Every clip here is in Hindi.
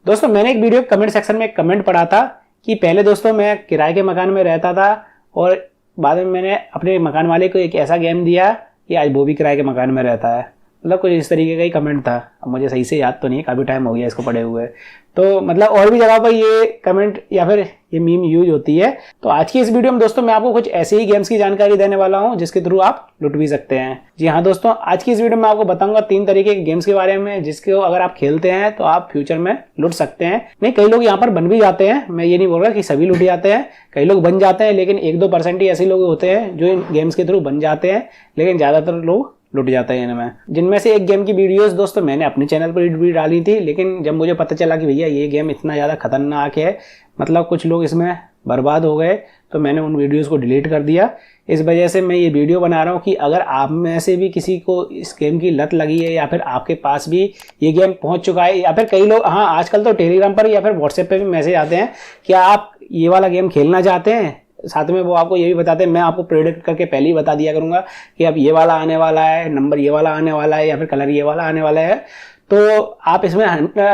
दोस्तों मैंने एक वीडियो कमेंट सेक्शन में एक कमेंट पढ़ा था कि पहले दोस्तों मैं किराए के मकान में रहता था और बाद में मैंने अपने मकान मालिक को एक ऐसा गेम दिया कि आज वो भी किराए के मकान में रहता है। मतलब कुछ इस तरीके का ही कमेंट था। अब मुझे सही से याद तो नहीं है, काफ़ी टाइम हो गया इसको पढ़े हुए। तो मतलब और भी जगह पर ये कमेंट या फिर ये मीम यूज होती है। तो आज की इस वीडियो में दोस्तों मैं आपको कुछ ऐसे ही गेम्स की जानकारी देने वाला हूं जिसके थ्रू आप लुट भी सकते हैं। जी हाँ दोस्तों, आज की इस वीडियो में आपको बताऊंगा 3 तरीके के गेम्स के बारे में जिसको अगर आप खेलते हैं तो आप फ्यूचर में लुट सकते हैं। नहीं, कई लोग यहाँ पर बन भी जाते हैं, मैं ये नहीं बोल रहा कि सभी लुट जाते हैं, कई लोग बन जाते हैं, लेकिन 1-2% ही ऐसे लोग होते हैं जो इन गेम्स के थ्रू बन जाते हैं, लेकिन ज्यादातर लोग लुट जाता है इनमें। जिनमें से एक गेम की वीडियोस दोस्तों मैंने अपने चैनल पर भी डाली थी, लेकिन जब मुझे पता चला कि भैया ये गेम इतना ज़्यादा खतरनाक है, मतलब कुछ लोग इसमें बर्बाद हो गए, तो मैंने उन वीडियोस को डिलीट कर दिया। इस वजह से मैं ये वीडियो बना रहा हूँ कि अगर आप में से भी किसी को इस गेम की लत लगी है या फिर आपके पास भी ये गेम पहुंच चुका है, या फिर कई लोग, हाँ आजकल तो टेलीग्राम पर या फिर व्हाट्सएप पे भी मैसेज आते हैं कि आप ये वाला गेम खेलना चाहते हैं, साथ में वो आपको ये भी बताते हैं, मैं आपको प्रेडिक्ट करके पहले ही बता दिया करूंगा कि अब ये वाला आने वाला है, नंबर ये वाला आने वाला है या फिर कलर ये वाला आने वाला है, तो आप इसमें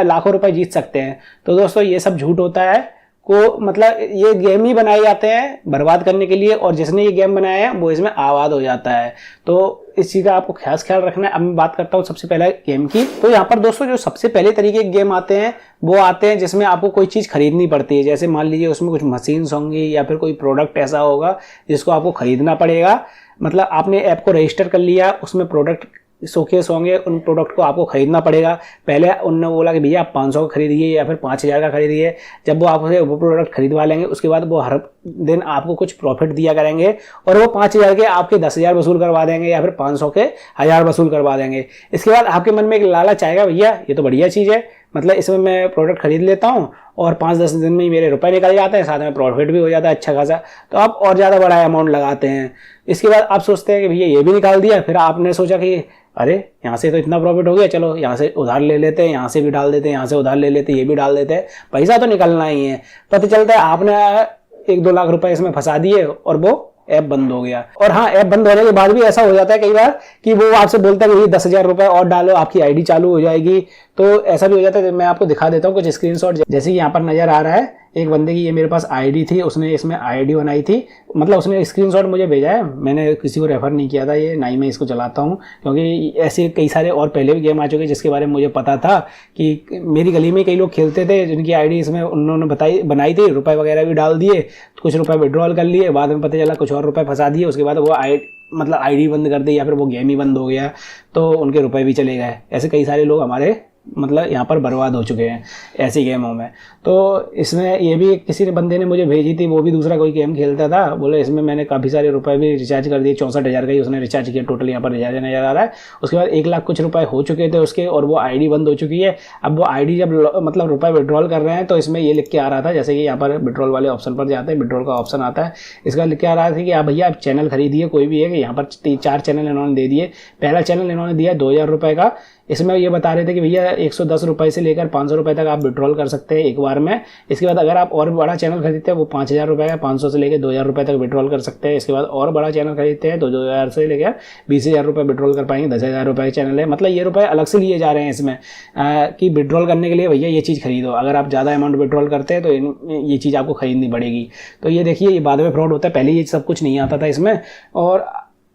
लाखों रुपए जीत सकते हैं। तो दोस्तों ये सब झूठ होता है। को मतलब ये गेम ही बनाए जाते हैं बर्बाद करने के लिए, और जिसने ये गेम बनाया है वो इसमें आबाद हो जाता है। तो इस चीज़ का आपको खास ख्याल रखना है। अब मैं बात करता हूँ सबसे पहले गेम की। तो यहाँ पर दोस्तों जो सबसे पहले तरीके के गेम आते हैं वो आते हैं जिसमें आपको कोई चीज़ खरीदनी पड़ती है। जैसे मान लीजिए उसमें कुछ मशीन्स होंगी या फिर कोई प्रोडक्ट ऐसा होगा जिसको आपको खरीदना पड़ेगा। मतलब आपने ऐप को रजिस्टर कर लिया, उसमें प्रोडक्ट शोकेस होंगे, उन प्रोडक्ट को आपको खरीदना पड़ेगा। पहले उन्होंने बोला कि भैया आप 500 का खरीदिए या फिर 5000 का खरीदिए। जब वो आपसे वो प्रोडक्ट खरीदवा लेंगे उसके बाद वो हर दिन आपको कुछ प्रॉफिट दिया करेंगे और वो 5000 के आपके 10,000 वसूल करवा देंगे या फिर 500 के 1000 वसूल करवा देंगे। इसके बाद आपके मन में एक लालच आएगा, भैया ये तो बढ़िया चीज़ है, मतलब इसमें मैं प्रोडक्ट खरीद लेता हूँ और 5-10 दिन में ही मेरे रुपए निकल जाते हैं, साथ में प्रॉफिट भी हो जाता है अच्छा खासा। तो आप और ज़्यादा बड़ा अमाउंट लगाते हैं। इसके बाद आप सोचते हैं कि भैया ये भी निकाल दिया, फिर आपने सोचा कि अरे यहाँ से तो इतना प्रॉफिट हो गया, चलो यहाँ से उधार ले लेते हैं, यहाँ से भी डाल देते हैं, यहाँ से उधार ले लेते हैं, ये भी डाल देते हैं, पैसा तो निकलना ही है। पता चलता है आपने 1-2 लाख रुपए इसमें फंसा दिए और वो ऐप बंद हो गया। और हाँ, ऐप बंद होने के बाद भी ऐसा हो जाता है कई बार कि वो आपसे बोलता है कि 10,000 रुपए और डालो, आपकी आईडी चालू हो जाएगी। तो ऐसा भी हो जाता है। मैं आपको दिखा देता हूँ कुछ स्क्रीनशॉट। जैसे कि यहाँ पर नजर आ रहा है एक बंदे की, ये मेरे पास आईडी थी, उसने इसमें आईडी बनाई थी, मतलब उसने स्क्रीनशॉट मुझे भेजा है, मैंने किसी को रेफर नहीं किया था ये, ना ही मैं इसको चलाता हूँ, क्योंकि ऐसे कई सारे और पहले भी गेम आ चुके जिसके बारे में मुझे पता था कि मेरी गली में कई लोग खेलते थे जिनकी आईडी इसमें उन्होंने बनाई थी, रुपए वगैरह भी डाल दिए, कुछ रुपए विड्रॉल कर लिए, बाद में पता चला कुछ और रुपए फंसा दिए, उसके बाद वो आईडी बंद कर दी या फिर वो गेम ही बंद हो गया, तो उनके रुपए भी चले गए। ऐसे कई सारे लोग हमारे मतलब यहाँ पर बर्बाद हो चुके हैं ऐसी गेमों में। तो इसमें ये भी किसी ने बंदे ने मुझे भेजी थी, वो भी दूसरा कोई गेम खेलता था, बोले इसमें मैंने काफ़ी सारे रुपए भी रिचार्ज कर दिए, 64,000 का ही उसने रिचार्ज किया टोटल, यहाँ पर रिचार्ज नजर आ रहा है। उसके बाद 1 लाख कुछ रुपए हो चुके थे उसके, और वो आईडी बंद हो चुकी है। अब वो आईडी जब मतलब रुपए विड्रॉल कर रहे हैं तो इसमें ये लिख के आ रहा था, जैसे कि यहाँ पर विड्रॉल वाले ऑप्शन पर जाते हैं, विड्रॉल का ऑप्शन आता है, इसका लिख के आ रहा था कि आप भैया आप चैनल खरीदिए कोई भी है। यहाँ पर 4 चैनल इन्होंने दे दिए। पहला चैनल इन्होंने दिया 2,000 रुपए का, इसमें ये बता रहे थे कि भैया 110 रुपए से लेकर 500 रुपए तक आप विड्रॉल कर सकते हैं एक बार में। इसके बाद अगर आप और बड़ा चैनल खरीदते हैं वो 5,000 रुपए का, 500 से लेकर 2,000 रुपए तक विड्रॉल कर सकते हैं। इसके बाद और बड़ा चैनल खरीदते हैं तो 2,000 से लेकर 20,000 रुपए विड्रॉल कर पाएंगे, 10,000 रुपए का चैनल है। मतलब ये रुपए अलग से लिए जा रहे हैं इसमें कि विड्रॉल करने के लिए भैया ये चीज़ खरीदो, अगर आप ज़्यादा अमाउंट विड्रॉल करते हैं तो ये चीज़ आपको खरीदनी पड़ेगी। तो ये देखिए, ये बाद में फ्रॉड होता है, पहले ये सब कुछ नहीं आता था इसमें, और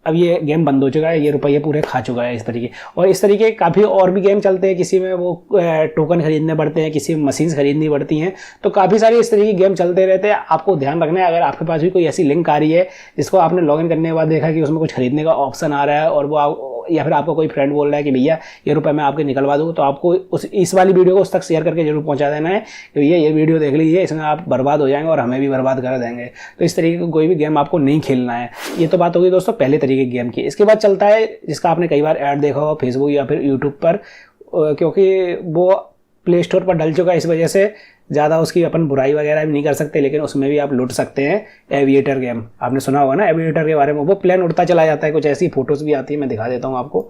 अब ये गेम बंद हो चुका है, ये रुपये पूरे खा चुका है इस तरीके। और इस तरीके काफ़ी और भी गेम चलते हैं, किसी में वो टोकन खरीदने पड़ते हैं, किसी में मशीन्स खरीदनी पड़ती हैं, तो काफ़ी सारे इस तरीके के गेम चलते रहते हैं। आपको ध्यान रखना है, अगर आपके पास भी कोई ऐसी लिंक आ रही है जिसको आपने लॉगिन करने के बाद देखा कि उसमें कुछ खरीदने का ऑप्शन आ रहा है, और वो या फिर आपको कोई फ्रेंड बोल रहा है कि भैया ये रुपए मैं आपके निकलवा दूँ, तो आपको इस वाली वीडियो को उस तक शेयर करके जरूर पहुंचा देना है कि भैया ये वीडियो देख लीजिए, इसमें आप बर्बाद हो जाएंगे और हमें भी बर्बाद कर देंगे। तो इस तरीके का कोई भी गेम आपको नहीं खेलना है। ये तो बात होगी दोस्तों पहले तरीके के गेम की। इसके बाद चलता है जिसका आपने कई बार ऐड देखा होगा फेसबुक या फिर यूट्यूब पर, क्योंकि वो प्ले स्टोर पर डल चुका है, इस वजह से ज़्यादा उसकी अपन बुराई वगैरह भी नहीं कर सकते, लेकिन उसमें भी आप लूट सकते हैं। एविएटर गेम आपने सुना होगा ना एविएटर के बारे में, वो प्लेन उड़ता चला जाता है, कुछ ऐसी फोटोज़ भी आती है, मैं दिखा देता हूँ आपको।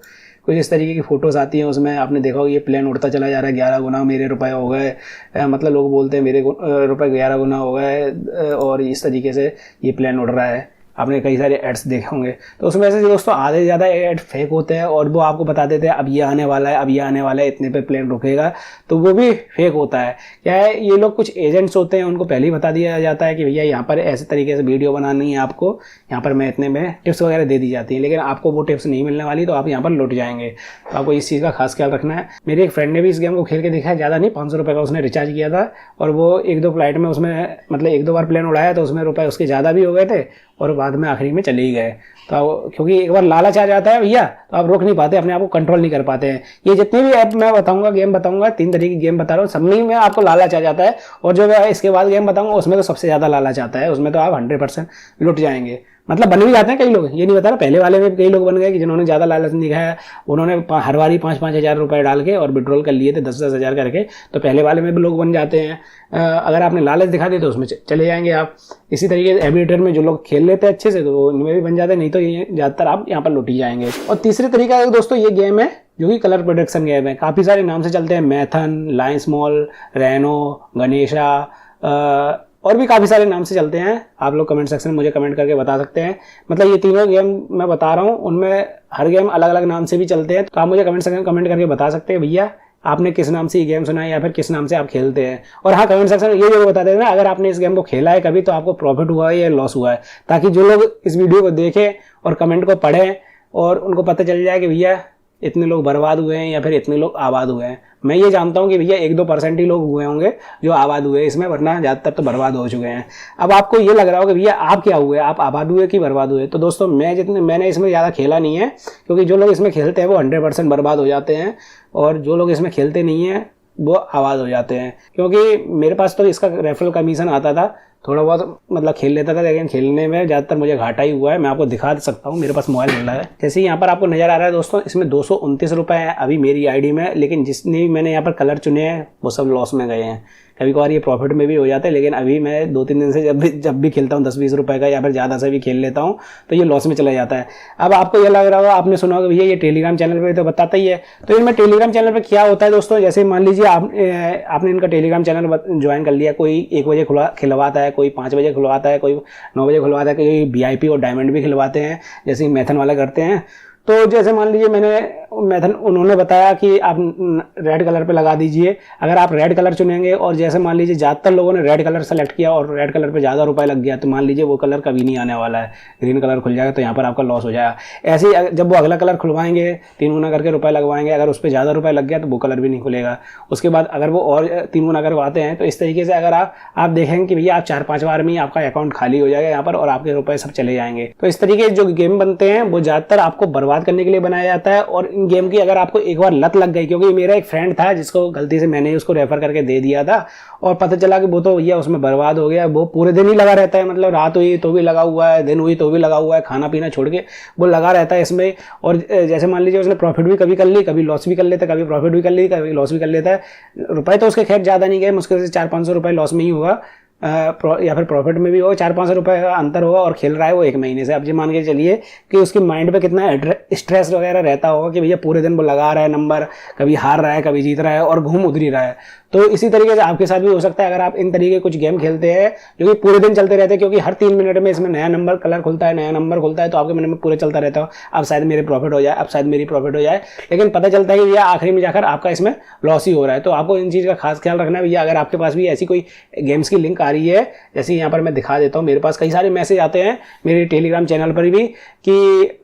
कुछ इस तरीके की फ़ोटोज़ आती हैं, उसमें आपने देखा होगा ये प्लेन उड़ता चला जा रहा है, 11 गुना मेरे रुपए हो गए, मतलब लोग बोलते हैं मेरे रुपए 11 गुना हो गए, और इस तरीके से ये प्लेन उड़ रहा है। आपने कई सारे एड्स देखे होंगे, तो उसमें से दोस्तों आधे से ज़्यादा एड फेक होते हैं और वो आपको बता देते हैं अब ये आने वाला है, अब ये आने वाला है, इतने पे प्लेन रुकेगा, तो वो भी फेक होता है। क्या है, ये लोग कुछ एजेंट्स होते हैं, उनको पहले ही बता दिया जाता है कि भैया यहाँ पर ऐसे तरीके से वीडियो बनानी है, आपको यहाँ पर मैं इतने में टिप्स वगैरह दे दी जाती है, लेकिन आपको वो टिप्स नहीं मिलने वाली, तो आप यहाँ पर लुट जाएंगे। तो आपको इस चीज़ का खास ख्याल रखना है। मेरे एक फ्रेंड ने भी इस गेम को खेल के देखा है, ज़्यादा नहीं, 500 रुपये का उसने रिचार्ज किया था और वो 1-2 फ्लाइट में उसमें मतलब 1-2 बार प्लेन उड़ाया तो उसमें रुपए उसके ज़्यादा भी हो गए थे और बाद में आखिरी में चले ही गए। तो क्योंकि एक बार लालच आ जाता है भैया, तो आप रोक नहीं पाते, अपने आप को कंट्रोल नहीं कर पाते हैं। ये जितनी भी ऐप मैं बताऊंगा, गेम बताऊंगा, 3 तरीके की गेम बता रहा हूँ, सब में आपको लालच आ जाता है, और जो मैं इसके बाद गेम बताऊंगा उसमें तो सबसे ज़्यादा लालच आता है, उसमें तो आप 100% लुट जाएंगे। मतलब बन भी जाते हैं कई लोग, ये नहीं बता रहा, पहले वाले में कई लोग बन गए कि जिन्होंने ज़्यादा लालच नहीं दिखाया, उन्होंने हर बारी 5-5 हज़ार रुपये डाल के और विड्रॉल कर लिए थे 10-10 हज़ार करके, तो पहले वाले में भी लोग बन जाते हैं। अगर आपने लालच दिखा दी तो उसमें चले जाएंगे आप। इसी तरीके से एविएटर में जो लोग खेल लेते हैं अच्छे से, तो उनमें भी बन जाते हैं, नहीं तो ये ज़्यादातर आप यहाँ पर लुट ही जाएंगे। और तीसरे तरीका दोस्तों ये गेम है जो कि कलर प्रोडक्शन गेम है, काफ़ी सारे नाम से चलते हैं, Maithon, Lions Mall, Reno, Ganesha, और भी काफ़ी सारे नाम से चलते हैं। आप लोग कमेंट सेक्शन में मुझे कमेंट करके बता सकते हैं। मतलब ये तीनों गेम मैं बता रहा हूँ, उनमें हर गेम अलग अलग नाम से भी चलते हैं, तो आप मुझे कमेंट सेक्शन में कमेंट करके बता सकते हैं भैया आपने किस नाम से ये गेम सुना है या फिर किस नाम से आप खेलते हैं। और हाँ, कमेंट सेक्शन में ये जरूर बता देना अगर आपने इस गेम को खेला है कभी, तो आपको प्रॉफिट हुआ है या लॉस हुआ है, ताकि जो लोग इस वीडियो को देखें और कमेंट को पढ़ें और उनको पता चल जाए कि भैया इतने लोग बर्बाद हुए हैं या फिर इतने लोग आबाद हुए हैं। मैं ये जानता हूँ कि भैया 1-2% ही लोग हुए होंगे जो आबाद हुए इसमें, वरना ज़्यादातर तो बर्बाद हो चुके हैं। अब आपको ये लग रहा हो कि भैया आप क्या हुए, आप आबाद हुए कि बर्बाद हुए, तो दोस्तों मैंने इसमें ज़्यादा खेला नहीं है, क्योंकि जो लोग इसमें खेलते हैं वो 100% बर्बाद हो जाते हैं और जो लोग इसमें खेलते नहीं हैं वो आबाद हो जाते हैं। क्योंकि मेरे पास तो इसका रेफरल कमीशन आता था, थोड़ा बहुत मतलब खेल लेता था, लेकिन खेलने में ज़्यादातर मुझे घाटा ही हुआ है। मैं आपको दिखा सकता हूँ, मेरे पास मोबाइल मिल रहा है, जैसे यहाँ पर आपको नज़र आ रहा है दोस्तों, इसमें 229 रुपये है अभी मेरी आईडी में, लेकिन जितने भी मैंने यहाँ पर कलर चुने हैं वो सब लॉस में गए हैं। कभी कभार ये प्रॉफिट में भी हो जाता है, लेकिन अभी मैं 2-3 दिन से जब भी खेलता हूँ 10-20 रुपये का या फिर ज़्यादा से भी खेल लेता हूँ तो ये लॉस में चला जाता है। अब आपको ये लग रहा होगा, आपने सुना होगा भैया ये टेलीग्राम चैनल पे तो बताता ही है, तो इनमें टेलीग्राम चैनल पे क्या होता है दोस्तों, जैसे मान लीजिए आपने इनका टेलीग्राम चैनल ज्वाइन कर लिया, कोई 1 बजे खिलवाता है, कोई 5 बजे खुलवाता है, कोई 9 बजे खुलवाता है, कोई VIP और डायमंड भी खिलवाते हैं जैसे मैथन वाले करते हैं। तो जैसे मान लीजिए मैथन उन्होंने बताया कि आप रेड कलर पे लगा दीजिए, अगर आप रेड कलर चुनेंगे और जैसे मान लीजिए ज़्यादातर लोगों ने रेड कलर सेलेक्ट किया और रेड कलर पे ज़्यादा रुपए लग गया, तो मान लीजिए वो कलर कभी नहीं आने वाला है, ग्रीन कलर खुल जाएगा, तो यहाँ पर आपका लॉस हो जाएगा। ऐसे ही जब वो अगला कलर खुलवाएंगे 3 गुना करके रुपये लगवाएंगे, अगर उस पर ज़्यादा रुपये लग गया तो वो कलर भी नहीं खुलेगा। उसके बाद अगर वो और 3 गुना करवाते हैं, तो इस तरीके से अगर आप देखेंगे कि भैया आप 4-5 बार में ही आपका अकाउंट खाली हो जाएगा यहाँ पर और आपके रुपये सब चले जाएंगे। तो इस तरीके जो गेम बनते हैं वो ज़्यादातर आपको बर्बाद करने के लिए बनाया जाता है। और इन गेम की अगर आपको एक बार लत लग गई, क्योंकि मेरा एक फ्रेंड था जिसको गलती से मैंने उसको रेफर करके दे दिया था और पता चला कि वो तो भैया उसमें बर्बाद हो गया। वो पूरे दिन ही लगा रहता है, मतलब रात हुई तो भी लगा हुआ है, दिन हुई तो भी लगा हुआ है, खाना पीना छोड़ के वो लगा रहता है इसमें। और जैसे मान लीजिए उसने प्रॉफिट भी कभी कर ली, कभी लॉस भी कर लेता है, कभी प्रॉफिट भी कर ली, कभी लॉस भी कर लेता है। रुपए तो उसके खैर ज़्यादा नहीं गए, मुश्किल से 400-500 रुपये लॉस में ही होगा, या फिर प्रॉफिट में भी हो, 400-500 रुपये का अंतर होगा। और खेल रहा है वो 1 महीने से। अब ये मान के चलिए कि उसके माइंड पे कितना स्ट्रेस वगैरह रहता होगा कि भैया पूरे दिन वो लगा रहा है नंबर, कभी हार रहा है, कभी जीत रहा है और घूम उधर ही रहा है। तो इसी तरीके से आपके साथ भी हो सकता है अगर आप इन तरीके कुछ गेम खेलते हैं जो कि पूरे दिन चलते रहते हैं, क्योंकि हर 3 मिनट में इसमें नया नंबर कलर खुलता है, नया नंबर खुलता है, तो आपके मन में पूरे चलता रहता हो अब शायद मेरे प्रॉफिट हो जाए, अब शायद मेरी प्रॉफिट हो जाए, लेकिन पता चलता है कि भैया आखिरी में जाकर आपका इसमें लॉस ही हो रहा है। तो आपको इन चीज़ का खास ख्याल रखना है भैया। अगर आपके पास भी ऐसी कोई गेम्स की लिंक आ रही है, जैसे यहाँ पर मैं दिखा देता हूँ, मेरे पास कई सारे मैसेज आते हैं मेरे टेलीग्राम चैनल पर भी कि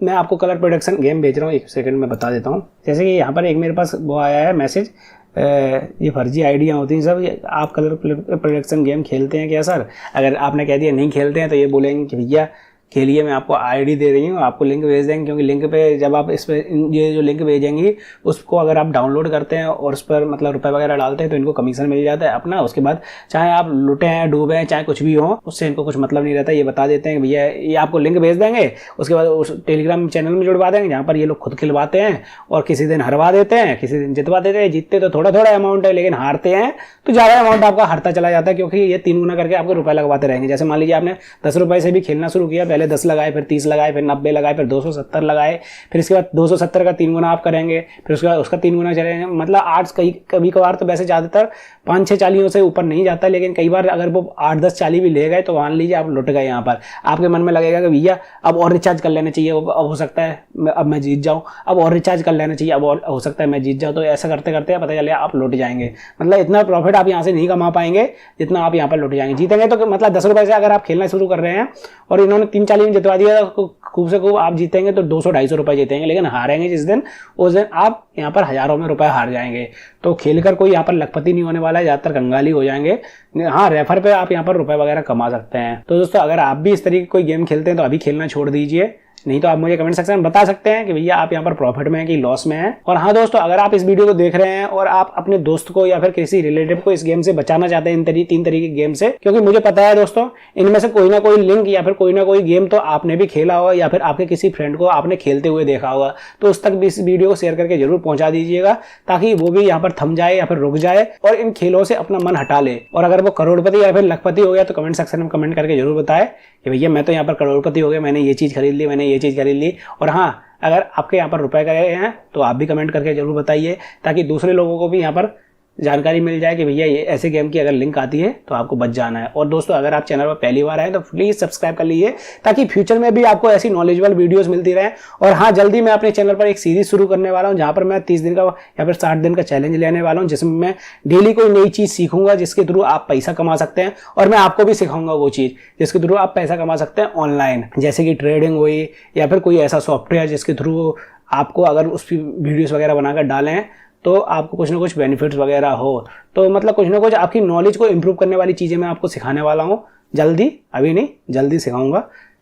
मैं आपको कलर प्रोडक्शन गेम भेज रहा हूँ। 1 सेकंड में बता देता हूँ। जैसे कि यहाँ पर एक मेरे पास वो आया है मैसेज, ये फर्जी आइडिया होती हैं सब, आप कलर प्रोडक्शन गेम खेलते हैं क्या सर? अगर आपने कह दिया नहीं खेलते हैं तो ये बोलेंगे कि भैया खेलिए, मैं आपको आईडी दे रही हूँ, आपको लिंक भेज देंगे, क्योंकि लिंक पे जब आप इस पे ये जो लिंक भेजेंगी उसको अगर आप डाउनलोड करते हैं और उस पर मतलब रुपए वगैरह डालते हैं तो इनको कमीशन मिल जाता है अपना। उसके बाद चाहे आप लुटे हैं, डूबे हैं, चाहे कुछ भी हो, उससे इनको कुछ मतलब नहीं रहता। ये बता देते हैं कि भैया ये आपको लिंक भेज देंगे, उसके बाद उस टेलीग्राम चैनल में जुड़वा देंगे जहाँ पर ये लोग खुद खिलवाते हैं और किसी दिन हरवा देते हैं, किसी दिन जितवा देते हैं। जीतते तो थोड़ा थोड़ा अमाउंट है, लेकिन हारते हैं तो ज़्यादा अमाउंट आपका हारता चला जाता है, क्योंकि ये 3 गुना करके आपको रुपये लगवाते रहेंगे। जैसे मान लीजिए आपने 10 रुपये से भी खेलना शुरू किया पहले पहले 10 लगाए, फिर 30 लगाए, फिर 90 लगाए, फिर 270 लगाए, फिर इसके बाद 270 का 3 गुना आप करेंगे, फिर उसके बाद उसका 3 गुना चलेंगे। मतलब आज कभी कभार तो वैसे ज़्यादातर 5-6 चालियों से ऊपर नहीं जाता, लेकिन कई बार अगर वो 8-10 चाली भी ले गए तो मान लीजिए आप लुट गए। यहाँ पर आपके मन में लगेगा कि भैया अब और रिचार्ज कर लेना चाहिए, अब हो सकता है अब मैं जीत जाऊँ, अब और रिचार्ज कर लेना चाहिए, अब और हो सकता है मैं जीत जाऊँ। तो ऐसा करते करते पता चले आप लुट जाएंगे। मतलब इतना प्रॉफिट आप यहाँ से नहीं कमा पाएंगे जितना आप यहाँ पर लुट जाएंगे। जीतेंगे तो मतलब 10 रुपए से अगर आप खेलना शुरू कर रहे हैं और इन्होंने 3 चाली में जितवा दिया तो खूब से खूब आप जीतेंगे तो 200-250 रुपए जीतेंगे, लेकिन हारेंगे जिस दिन उस दिन आप यहाँ पर हजारों में रुपए हार जाएंगे। तो खेलकर कोई यहाँ पर लखपति नहीं होने वाला है, ज्यादातर कंगाली हो जाएंगे। हाँ, रेफर पे आप यहाँ पर रुपए वगैरह कमा सकते हैं। तो दोस्तों अगर आप भी इस तरीके कोई गेम खेलते हैं तो अभी खेलना छोड़ दीजिए, नहीं तो आप मुझे कमेंट सेक्शन में बता सकते हैं कि भैया आप यहाँ पर प्रॉफिट में हैं कि लॉस में हैं। और हाँ दोस्तों, अगर आप इस वीडियो को देख रहे हैं और आप अपने दोस्त को या फिर किसी रिलेटिव को इस गेम से बचाना चाहते हैं, इन 3 तरीके के गेम से, क्योंकि मुझे पता है दोस्तों इनमें से कोई ना कोई लिंक या फिर कोई ना कोई गेम तो आपने भी खेला होगा या फिर आपके किसी फ्रेंड को आपने खेलते हुए देखा होगा। तो उस तक भी इस वीडियो को शेयर करके जरूर पहुंचा दीजिएगा, ताकि वो भी यहाँ पर थम जाए या फिर रुक जाए और इन खेलों से अपना मन हटा ले। और अगर वो करोड़पति या फिर लखपति हो गया तो कमेंट सेक्शन में कमेंट करके जरूर बताए कि भैया मैं तो यहाँ पर करोड़पति हो गया, मैंने ये चीज खरीद ली, मैंने ये चीज खरीद ली। और हाँ, अगर आपके यहाँ पर रुपए गए हैं तो आप भी कमेंट करके जरूर बताइए, ताकि दूसरे लोगों को भी यहाँ पर जानकारी मिल जाए कि भैया ये ऐसे गेम की अगर लिंक आती है तो आपको बच जाना है। और दोस्तों अगर आप चैनल पर पहली बार आए तो प्लीज सब्सक्राइब कर लीजिए, ताकि फ्यूचर में भी आपको ऐसी नॉलेजेबल वीडियोस मिलती रहे। और हाँ, जल्दी मैं अपने चैनल पर एक सीरीज शुरू करने वाला हूँ, जहां पर मैं 30 दिन का या फिर 60 दिन का चैलेंज लेने वाला हूँ, जिसमें मैं डेली कोई नई चीज सीखूंगा जिसके थ्रू आप पैसा कमा सकते हैं। और मैं आपको भी सिखाऊंगा वो चीज जिसके थ्रू आप पैसा कमा सकते हैं ऑनलाइन, जैसे कि ट्रेडिंग हुई या फिर कोई ऐसा सॉफ्टवेयर जिसके थ्रू आपको अगर उस वीडियोस वगैरह बनाकर डालें तो आपको कुछ ना कुछ बेनिफिट्स वगैरह हो। तो मतलब कुछ ना कुछ आपकी नॉलेज को इंप्रूव करने वाली चीज़ें मैं आपको सिखाने वाला हूँ जल्दी, अभी नहीं जल्दी सिखाऊंगा।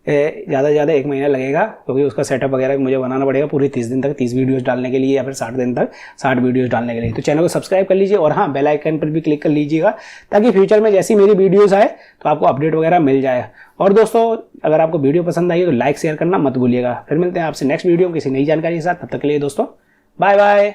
ज़्यादा से ज़्यादा 1 महीना लगेगा, क्योंकि उसका सेटअप वगैरह मुझे बनाना पड़ेगा पूरे 30 दिन तक, 30 वीडियोस डालने के लिए या फिर 60 दिन तक 60 वीडियोस डालने के लिए। तो चैनल को सब्सक्राइब कर लीजिए और हाँ, बेल आइकन पर भी क्लिक कर लीजिएगा, ताकि फ्यूचर में जैसी मेरी वीडियोस आए तो आपको अपडेट वगैरह मिल जाए। और दोस्तों अगर आपको वीडियो पसंद आई तो लाइक शेयर करना मत भूलिएगा। फिर मिलते हैं आपसे नेक्स्ट वीडियो किसी नई जानकारी के साथ। तब तक के लिए दोस्तों बाय बाय।